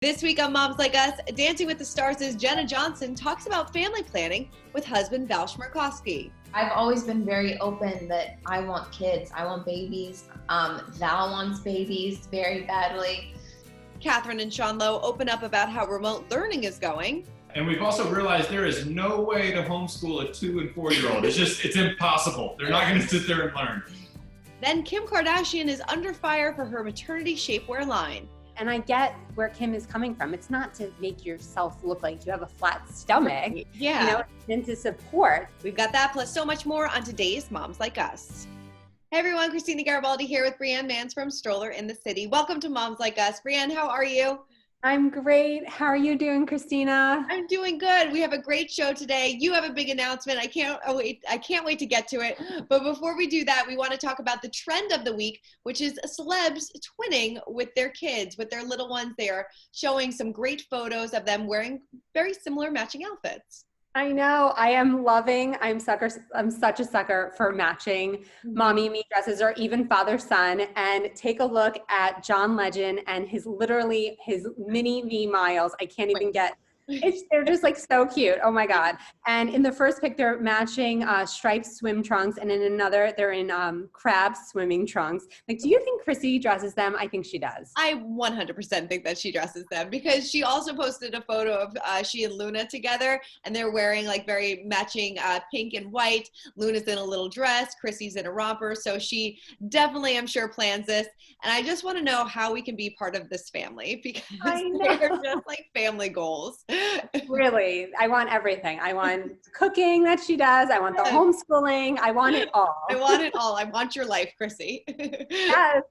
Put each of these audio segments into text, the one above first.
This week on Moms Like Us, Dancing with the Stars' Jenna Johnson talks about family planning with husband Val Schmerkowski. I've always been very open that I want kids. I want babies. Val wants babies very badly. Catherine and Sean Lowe open up about how remote learning is going. And we've also realized there is no way to homeschool a 2- and 4-year-old. It's impossible. They're not going to sit there and learn. Then Kim Kardashian is under fire for her maternity shapewear line. And I get where Kim is coming from. It's not to make yourself look like you have a flat stomach. Yeah. You know, and to support. We've got that plus so much more on today's Moms Like Us. Hey everyone, Christina Garibaldi here with Brianne Mans from Stroller in the City. Welcome to Moms Like Us. Brianne, how are you? I'm great. How are you doing, Christina? I'm doing good. We have a great show today. You have a big announcement. I can't wait to get to it. But before we do that, we want to talk about the trend of the week, which is celebs twinning with their kids, with their little ones. They are showing some great photos of them wearing very similar matching outfits. I know. I'm such a sucker for matching mommy and me dresses or even father-son. And take a look at John Legend and his mini me Miles. I can't even get, they're just like so cute. Oh my God. And in the first pic, they're matching striped swim trunks. And in another, they're in crab swimming trunks. Like, do you think Chrissy dresses them? I think she does. I 100% think that she dresses them because she also posted a photo of she and Luna together and they're wearing like very matching pink and white. Luna's in a little dress, Chrissy's in a romper. So she definitely, I'm sure, plans this. And I just want to know how we can be part of this family because they're just like family goals. Really, I want everything. I want cooking that she does. I want the homeschooling. I want it all. I want it all. I want your life, Chrissy. Yes.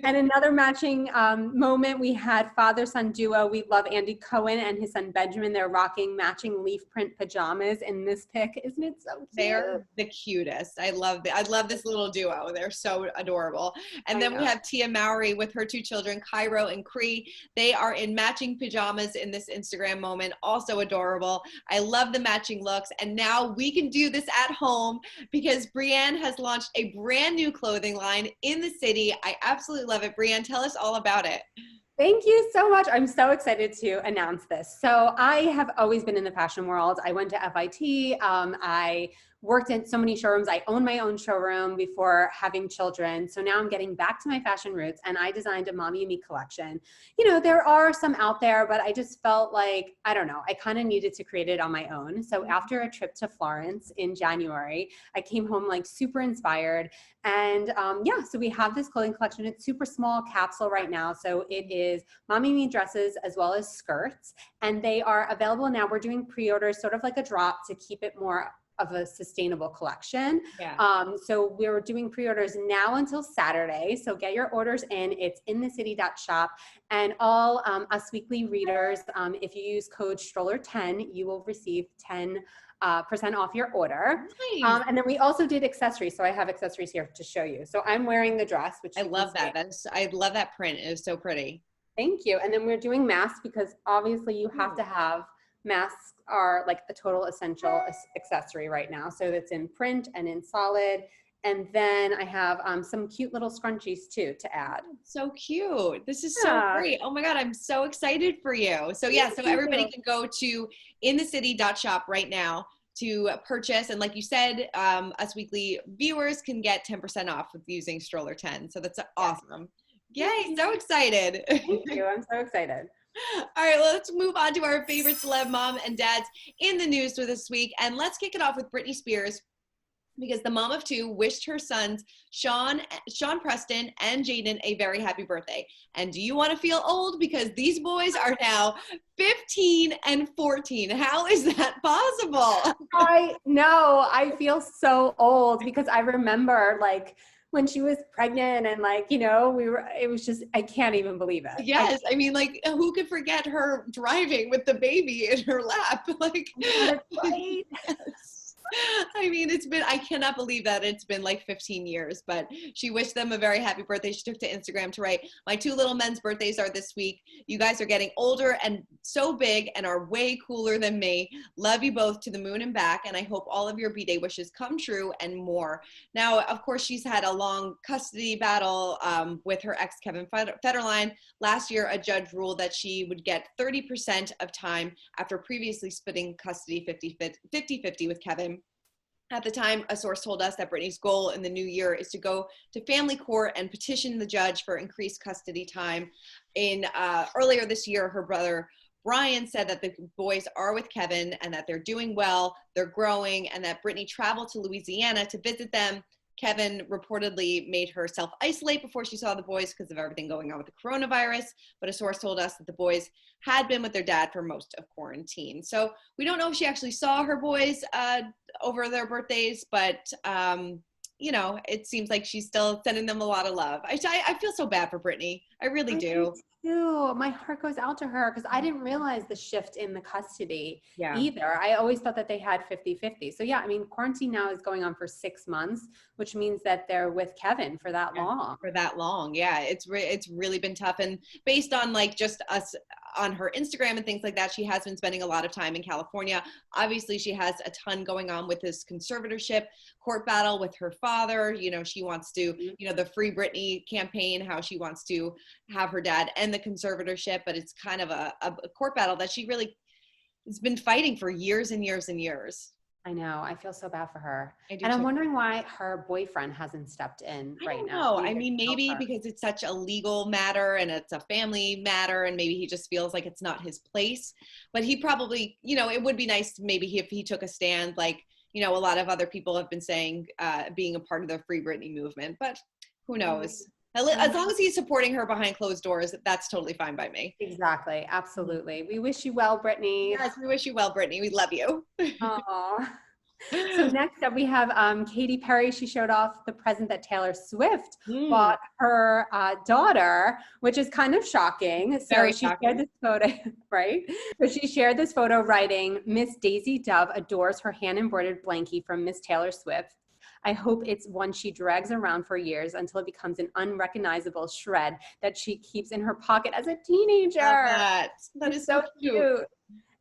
And another matching moment, we had father-son duo. We love Andy Cohen and his son Benjamin. They're rocking matching leaf print pajamas in this pic. Isn't it so cute? They're the cutest. I love this little duo. They're so adorable. And then we have Tia Mowry with her 2 children, Cairo and Cree. They are in matching pajamas in this Instagram moment. Also adorable. I love the matching looks. And now we can do this at home because Brianne has launched a brand new clothing line in the city. I absolutely love it. Brianne, tell us all about it. Thank you so much. I'm so excited to announce this. So I have always been in the fashion world. I went to FIT. I worked in so many showrooms. I owned my own showroom before having children. So now I'm getting back to my fashion roots and I designed a Mommy and Me collection. You know, there are some out there, but I just felt like, I don't know, I kind of needed to create it on my own. So after a trip to Florence in January, I came home like super inspired. And so we have this clothing collection. It's super small capsule right now. So it is Mommy and Me dresses as well as skirts. And they are available now. We're doing pre-orders, sort of like a drop to keep it more of a sustainable collection. Yeah. So we're doing pre-orders now until Saturday. So get your orders in. It's inthecity.shop. And all Us Weekly readers, if you use code Stroller10, you will receive 10% off your order. Nice. And then we also did accessories. So I have accessories here to show you. So I'm wearing the dress, which I love that. I love that print. It is so pretty. Thank you. And then we're doing masks because obviously you have to have masks are like a total essential accessory right now. So that's in print and in solid. And then I have some cute little scrunchies too to add. So cute. This is so great. Oh my God, I'm so excited for you. So yeah, so everybody can go to inthecity.shop right now to purchase. And like you said, Us Weekly viewers can get 10% off with using Stroller 10. So that's awesome. Yay, so excited. Thank you. I'm so excited. All right, well, let's move on to our favorite celeb mom and dads in the news for this week. And let's kick it off with Britney Spears because the mom of 2 wished her sons, Sean Preston and Jaden, a very happy birthday. And do you want to feel old? Because these boys are now 15 and 14. How is that possible? I know. I feel so old because I remember like when she was pregnant and like, you know, it was just, I can't even believe it. Yes. I mean, like, who could forget her driving with the baby in her lap? Like, that's right. Yes. I mean, I cannot believe that it's been like 15 years, but she wished them a very happy birthday. She took to Instagram to write, my 2 little men's birthdays are this week. You guys are getting older and so big and are way cooler than me. Love you both to the moon and back, and I hope all of your B-Day wishes come true and more. Now, of course, she's had a long custody battle with her ex, Kevin Federline. Last year, a judge ruled that she would get 30% of time after previously splitting custody 50-50 with Kevin. At the time, a source told us that Britney's goal in the new year is to go to family court and petition the judge for increased custody time. Earlier this year, her brother Brian said that the boys are with Kevin and that they're doing well, they're growing, and that Britney traveled to Louisiana to visit them. Kevin reportedly made her self-isolate before she saw the boys because of everything going on with the coronavirus, but a source told us that the boys had been with their dad for most of quarantine. So we don't know if she actually saw her boys over their birthdays, but you know, it seems like she's still sending them a lot of love. I feel so bad for Britney. I really do. Too. My heart goes out to her because I didn't realize the shift in the custody Yeah. either. I always thought that they had 50-50. So yeah, I mean, quarantine now is going on for 6 months, which means that they're with Kevin for that long. For that long. Yeah. It's really been tough. And based on like just us on her Instagram and things like that, she has been spending a lot of time in California. Obviously, she has a ton going on with this conservatorship court battle with her father. You know, she wants to, you know, the Free Britney campaign, how she wants to have her dad end the conservatorship, but it's kind of a court battle that she really has been fighting for years and years and years. I know. I feel so bad for her. And I'm wondering why her boyfriend hasn't stepped in right now. I mean, maybe because it's such a legal matter and it's a family matter, and maybe he just feels like it's not his place. But he probably, you know, it would be nice maybe if he took a stand, like, you know, a lot of other people have been saying, being a part of the Free Britney movement. But who knows? As long as he's supporting her behind closed doors, that's totally fine by me. Exactly. Absolutely. We wish you well, Britney. Yes, we wish you well, Britney. We love you. Aww. So next up we have Katy Perry. She showed off the present that Taylor Swift bought her daughter, which is kind of shocking. So she shared this photo, right? So she shared this photo writing, "Miss Daisy Dove adores her hand-embroidered blankie from Miss Taylor Swift. I hope it's one she drags around for years until it becomes an unrecognizable shred that she keeps in her pocket as a teenager." That is so cute.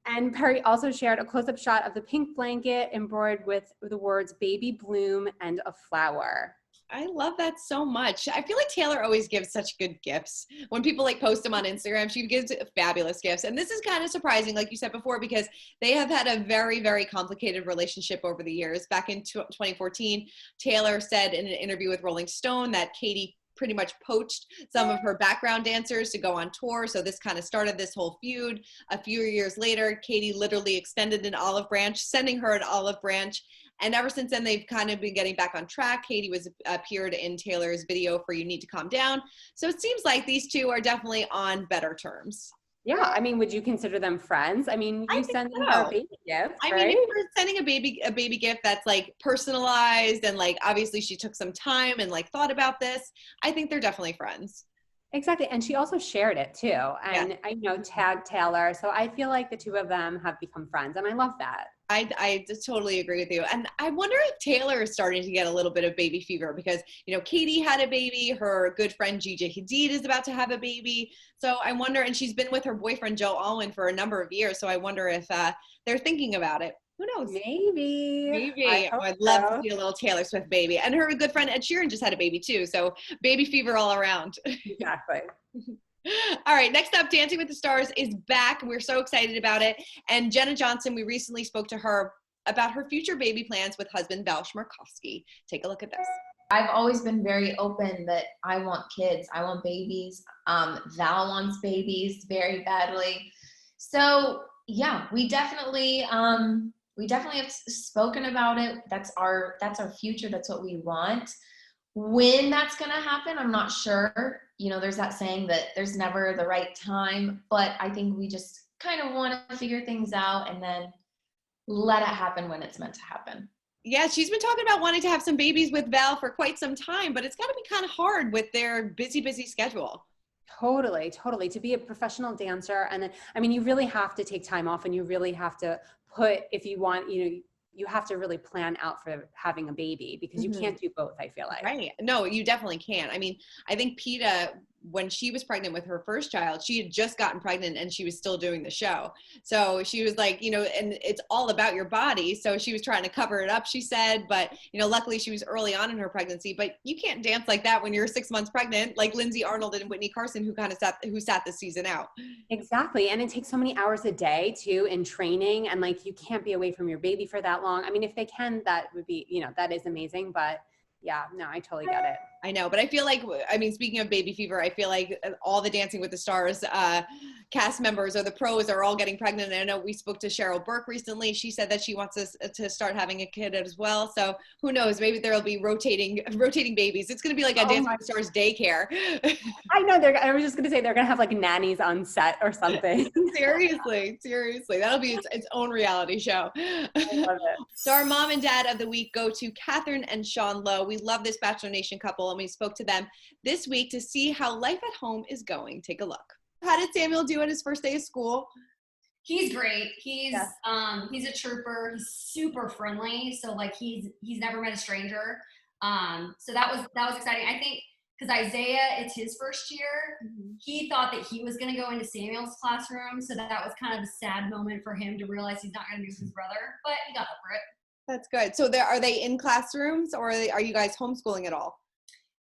And Perry also shared a close-up shot of the pink blanket embroidered with the words "baby bloom" and a flower. I love that so much. I feel like Taylor always gives such good gifts. When people like post them on Instagram, she gives fabulous gifts. And this is kind of surprising, like you said before, because they have had a very, very complicated relationship over the years. Back in 2014, Taylor said in an interview with Rolling Stone that Katy pretty much poached some of her background dancers to go on tour. So this kind of started this whole feud. A few years later, Katy literally extended an olive branch, sending her an olive branch. And ever since then, they've kind of been getting back on track. Katy appeared in Taylor's video for "You Need to Calm Down." So it seems like these two are definitely on better terms. Yeah, I mean, would you consider them friends? I mean, you send them her baby gift, I right? mean, if you're sending a baby gift that's like personalized and like obviously she took some time and like thought about this, I think they're definitely friends. Exactly. And she also shared it too. And I tagged Taylor. So I feel like the two of them have become friends. And I love that. I just totally agree with you. And I wonder if Taylor is starting to get a little bit of baby fever because, you know, Katy had a baby, her good friend Gigi Hadid is about to have a baby. So I wonder, and she's been with her boyfriend Joe Alwyn for a number of years. So I wonder if they're thinking about it. Who knows? Maybe. I'd love to see a little Taylor Swift baby. And her good friend Ed Sheeran just had a baby too. So baby fever all around. Exactly. All right, next up, Dancing with the Stars is back. We're so excited about it. And Jenna Johnson, we recently spoke to her about her future baby plans with husband Val Schmirkovsky. Take a look at this. I've always been very open that I want kids. I want babies. Val wants babies very badly. So yeah, we definitely have spoken about it. That's our future. That's what we want. When that's going to happen, I'm not sure. You know, there's that saying that there's never the right time, but I think we just kind of want to figure things out and then let it happen when it's meant to happen. Yeah, she's been talking about wanting to have some babies with Val for quite some time, but it's got to be kind of hard with their busy schedule. Totally. To be a professional dancer. And then, I mean, you really have to take time off and you really have to if you want, you have to really plan out for having a baby because you can't do both, I feel like. Right. No, you definitely can't. I mean, I think PETA when she was pregnant with her first child, she had just gotten pregnant and she was still doing the show. So she was like, you know, and it's all about your body. So she was trying to cover it up, she said, but you know, luckily she was early on in her pregnancy, but you can't dance like that when you're 6 months pregnant, like Lindsay Arnold and Whitney Carson, who sat the season out. Exactly. And it takes so many hours a day too in training, and like, you can't be away from your baby for that long. I mean, if they can, that would be, you know, that is amazing, but yeah, no, I totally get it. I know, but I feel like, I mean, speaking of baby fever, I feel like all the Dancing with the Stars cast members or the pros are all getting pregnant. And I know we spoke to Cheryl Burke recently. She said that she wants us to start having a kid as well. So who knows? Maybe there'll be rotating babies. It's going to be like a Dancing with the Stars daycare. I know. I was just going to say they're going to have like nannies on set or something. Seriously. That'll be its own reality show. I love it. So our mom and dad of the week go to Catherine and Sean Lowe. We love this Bachelor Nation couple, and we spoke to them this week to see how life at home is going. Take a look. How did Samuel do at his first day of school? He's great. He's a trooper. He's super friendly. So like he's never met a stranger. So that was exciting. I think because Isaiah, it's his first year. Mm-hmm. He thought that he was going to go into Samuel's classroom. So that was kind of a sad moment for him to realize he's not going to be with his brother, but he got over it. That's good. So are they in classrooms, or are you guys homeschooling at all?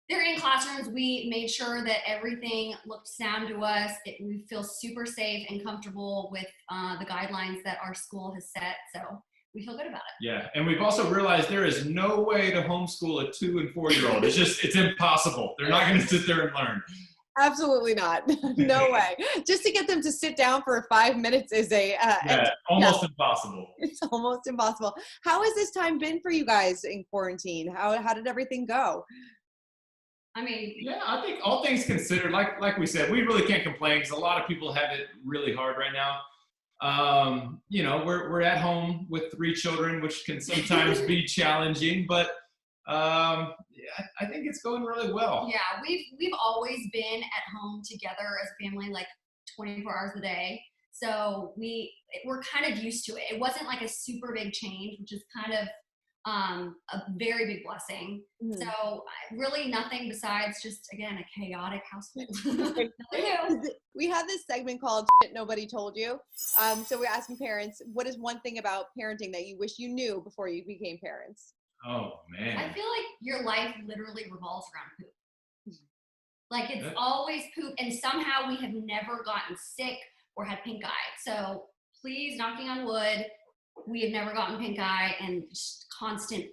They're in classrooms. We made sure that everything looked sound to us. We feel super safe and comfortable with the guidelines that our school has set. So we feel good about it. Yeah. And we've also realized there is no way to homeschool a 2 and 4-year-old. It's impossible. They're not going to sit there and learn. Absolutely not. No way. Just to get them to sit down for 5 minutes is almost impossible. It's almost impossible. How has this time been for you guys in quarantine? How did everything go? I mean, yeah, I think all things considered, like we said, we really can't complain because a lot of people have it really hard right now. You know, we're at home with 3 children, which can sometimes be challenging, but I think it's going really well. Yeah, we've always been at home together as a family, like 24 hours a day. So we're kind of used to it. It wasn't like a super big change, which is kind of a very big blessing. Mm. So really nothing besides just, again, a chaotic household. We have this segment called Shit Nobody Told You. So we're asking parents, what is one thing about parenting that you wish you knew before you became parents? Oh, man. I feel like your life literally revolves around poop. Like it's always poop, and somehow we have never gotten sick or had pink eye. So please, knocking on wood, we have never gotten pink eye, and just constant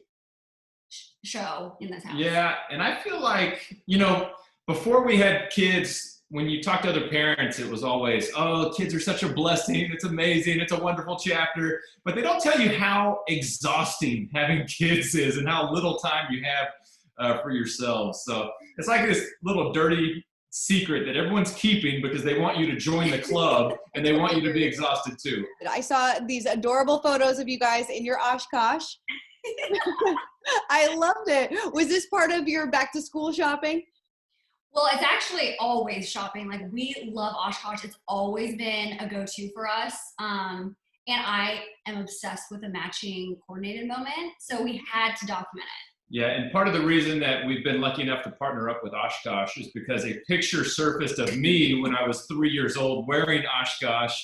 show in this house. Yeah, and I feel like, you know, before we had kids, when you talk to other parents, it was always, oh, kids are such a blessing. It's amazing. It's a wonderful chapter. But they don't tell you how exhausting having kids is and how little time you have for yourselves. So it's like this little dirty secret that everyone's keeping because they want you to join the club and they want you to be exhausted too. I saw these adorable photos of you guys in your Oshkosh. I loved it. Was this part of your back to school shopping? Well, it's actually always shopping. Like, we love Oshkosh. It's always been a go-to for us. And I am obsessed with a matching coordinated moment. So we had to document it. Yeah, and part of the reason that we've been lucky enough to partner up with Oshkosh is because a picture surfaced of me when I was 3 years old wearing Oshkosh.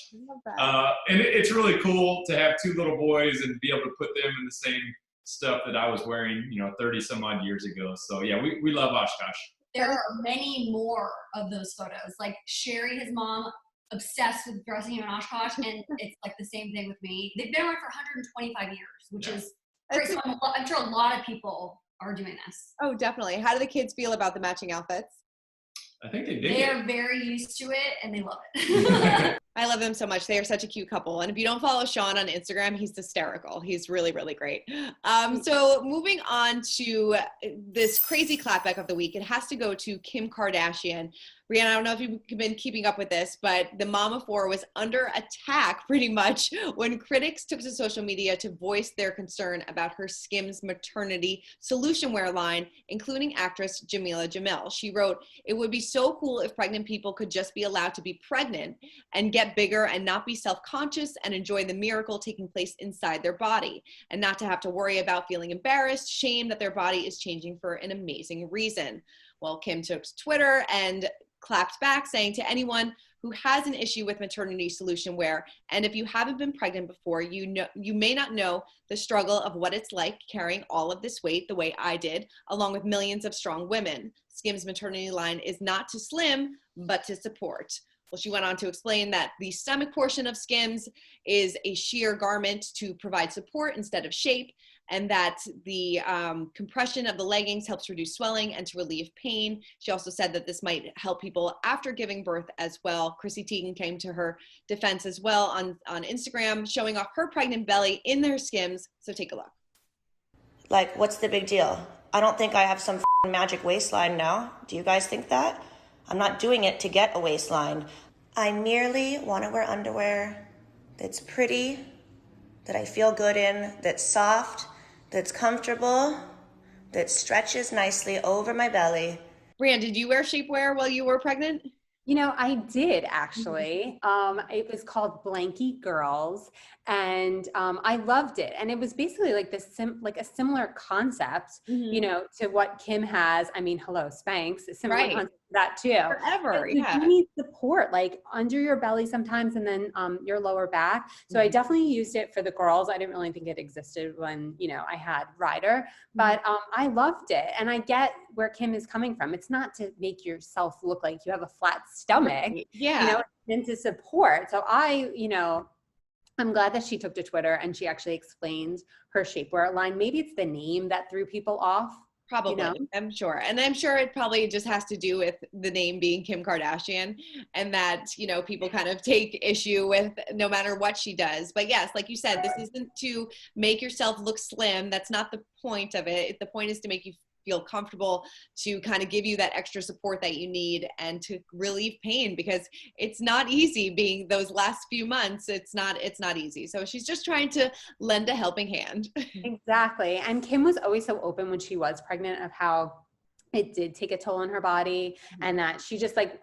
And it's really cool to have 2 little boys and be able to put them in the same stuff that I was wearing, you know, 30 some odd years ago. So yeah, we love Oshkosh. There are many more of those photos. Like Sherry, his mom, obsessed with dressing him in Oshkosh, and it's like the same thing with me. They've been around for 125 years, which is great. So I'm sure a lot of people are doing this. Oh, definitely. How do the kids feel about the matching outfits? I think they dig They are very used to it, and they love it. I love them so much. They are such a cute couple. And if you don't follow Sean on Instagram, he's hysterical. He's really, really great. So moving on to this crazy clapback of the week, it has to go to Kim Kardashian. Brianna, I don't know if you've been keeping up with this, but the mom of 4 was under attack pretty much when critics took to social media to voice their concern about her Skims maternity solution wear line, including actress Jamila Jamil. She wrote, "It would be so cool if pregnant people could just be allowed to be pregnant and get bigger and not be self-conscious and enjoy the miracle taking place inside their body, and not to have to worry about feeling embarrassed, shame that their body is changing for an amazing reason." Well, Kim took to Twitter and clapped back saying, to anyone who has an issue with maternity solution wear, and if you haven't been pregnant before, you may not know the struggle of what it's like carrying all of this weight the way I did, along with millions of strong women. Skims maternity line is not to slim, but to support. Well, she went on to explain that the stomach portion of Skims is a sheer garment to provide support instead of shape, and that the compression of the leggings helps reduce swelling and to relieve pain. She also said that this might help people after giving birth as well. Chrissy Teigen came to her defense as well on Instagram, showing off her pregnant belly in their Skims. So take a look. Like, what's the big deal? I don't think I have some magic waistline now. Do you guys think that? I'm not doing it to get a waistline. I merely want to wear underwear that's pretty, that I feel good in, that's soft, that's comfortable, that stretches nicely over my belly. Brianne, did you wear shapewear while you were pregnant? You know, I did actually. It was called Blanky Girls, and I loved it. And it was basically like a similar concept, you know, to what Kim has. I mean, hello, Spanx, a similar concept to that too. Forever, yeah. You need support, like under your belly sometimes, and then your lower back. So I definitely used it for the girls. I didn't really think it existed when, you know, I had Ryder, but I loved it. And I get where Kim is coming from. It's not to make yourself look like you have a flat stomach, you know, and to support. So I'm glad that she took to Twitter and she actually explained her shapewear line. Maybe it's the name that threw people off. Probably, you know? I'm sure. And I'm sure it probably just has to do with the name being Kim Kardashian, and that, you know, people kind of take issue with no matter what she does. But yes, like you said, this isn't to make yourself look slim. That's not the point of it. The point is to make you feel comfortable, to kind of give you that extra support that you need, and to relieve pain, because it's not easy being those last few months. It's not easy. So she's just trying to lend a helping hand. Exactly. And Kim was always so open when she was pregnant of how it did take a toll on her body, and that she just like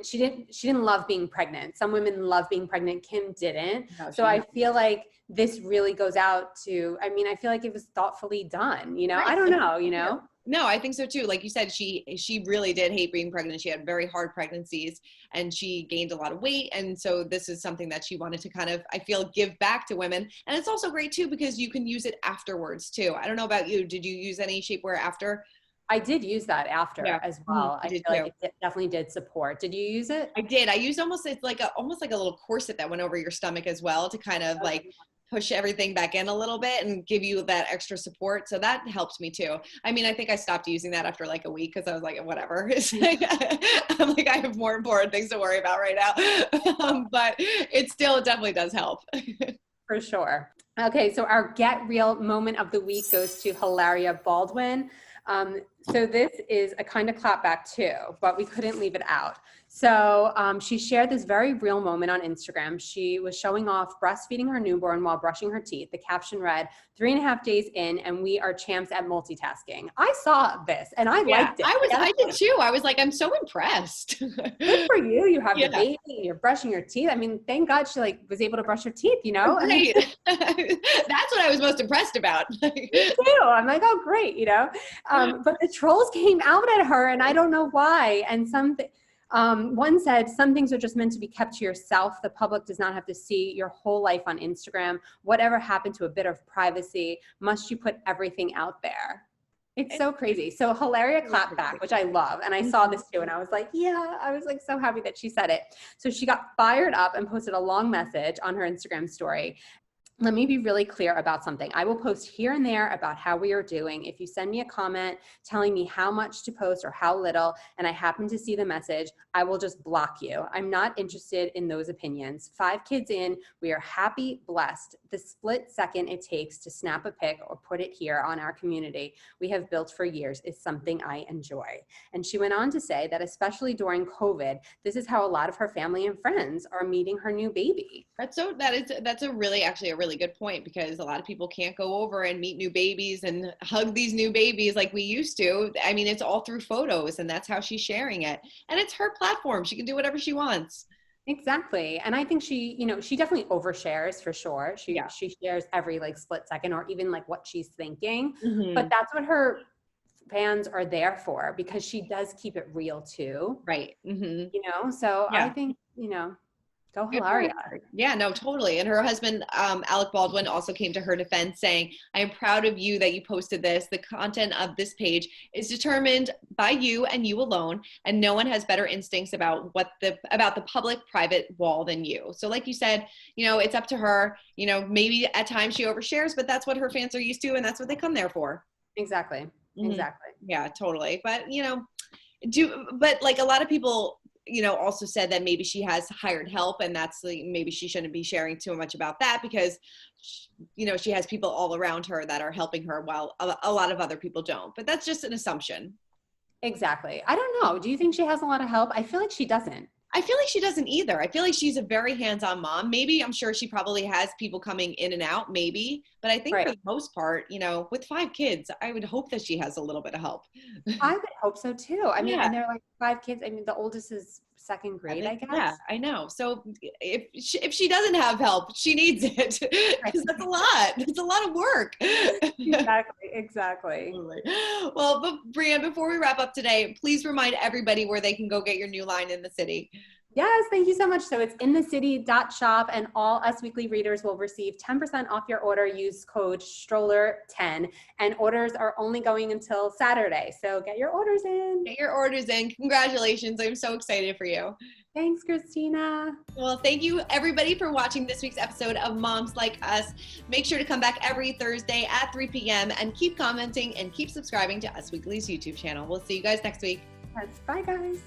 she didn't love being pregnant. Some women love being pregnant. Kim didn't. No, so I feel like this really goes out to, I mean, I feel like it was thoughtfully done, you know, right. I don't know, you know? No, I think so too. Like you said, she really did hate being pregnant. She had very hard pregnancies and she gained a lot of weight. And so this is something that she wanted to kind of, I feel, give back to women. And it's also great too, because you can use it afterwards too. I don't know about you. Did you use any shapewear after? I did use that after as well. I feel like it definitely did support. Did you use it? I did. I used almost like a little corset that went over your stomach as well, to kind of like push everything back in a little bit and give you that extra support. So that helped me too. I mean, I think I stopped using that after like a week, because I was like, whatever. It's like, I'm like, I have more important things to worry about right now. But it definitely does help. For sure. Okay, so our Get Real moment of the week goes to Hilaria Baldwin. So this is a kind of clapback too, but we couldn't leave it out. So she shared this very real moment on Instagram. She was showing off breastfeeding her newborn while brushing her teeth. The caption read, 3.5 days in and we are champs at multitasking. I saw this and I liked it. I did too. I was like, I'm so impressed. Good for you. You have the baby, you're brushing your teeth. I mean, thank God she like was able to brush her teeth, you know? Right. That's what I was most impressed about. Me too. I'm like, oh great, you know? But the trolls came out at her and I don't know why. And one said, some things are just meant to be kept to yourself. The public does not have to see your whole life on Instagram. Whatever happened to a bit of privacy? Must you put everything out there? It's so crazy. So Hilaria clapped back, which I love. And I saw this too. And I was like, yeah, I was like so happy that she said it. So she got fired up and posted a long message on her Instagram story. Let me be really clear about something. I will post here and there about how we are doing. If you send me a comment telling me how much to post or how little, and I happen to see the message, I will just block you. I'm not interested in those opinions. 5 kids in, we are happy, blessed. The split second it takes to snap a pic or put it here on our community we have built for years is something I enjoy. And she went on to say that especially during COVID, this is how a lot of her family and friends are meeting her new baby. That's a really good point, because a lot of people can't go over and meet new babies and hug these new babies like we used to. I mean, it's all through photos, and that's how she's sharing it. And it's her platform. She can do whatever she wants. Exactly. And I think she definitely overshares for sure. She shares every like split second or even like what she's thinking. Mm-hmm. But that's what her fans are there for, because she does keep it real too. Right. Mm-hmm. You know, so Yeah. I think, you know, go Hilaria. Yeah, no, totally. And her husband, Alec Baldwin, also came to her defense saying, I am proud of you that you posted this. The content of this page is determined by you and you alone, and no one has better instincts about the public-private wall than you. So like you said, you know, it's up to her. You know, maybe at times she overshares, but that's what her fans are used to, and that's what they come there for. Exactly. Mm-hmm. Exactly. Yeah, totally. But, you know, but like a lot of people, you know, also said that maybe she has hired help, and that's like, maybe she shouldn't be sharing too much about that, because, you know, she has people all around her that are helping her while a lot of other people don't. But that's just an assumption. Exactly. I don't know. Do you think she has a lot of help? I feel like she doesn't. I feel like she doesn't either. I feel like she's a very hands-on mom. Maybe, I'm sure she probably has people coming in and out, maybe. But I think for the most part, you know, with 5 kids, I would hope that she has a little bit of help. I would hope so too. I mean, and they're like 5 kids. I mean, the oldest is 2nd grade, I guess. Yeah, I know. So if she doesn't have help, she needs it, because that's a lot. It's a lot of work. Exactly. Well, but Brianne, before we wrap up today, please remind everybody where they can go get your new line In the City. Yes, thank you so much. So it's inthecity.shop, and all Us Weekly readers will receive 10% off your order. Use code Stroller10, and orders are only going until Saturday. So get your orders in. Get your orders in. Congratulations. I'm so excited for you. Thanks, Christina. Well, thank you everybody for watching this week's episode of Moms Like Us. Make sure to come back every Thursday at 3 p.m. and keep commenting and keep subscribing to Us Weekly's YouTube channel. We'll see you guys next week. Yes, bye guys.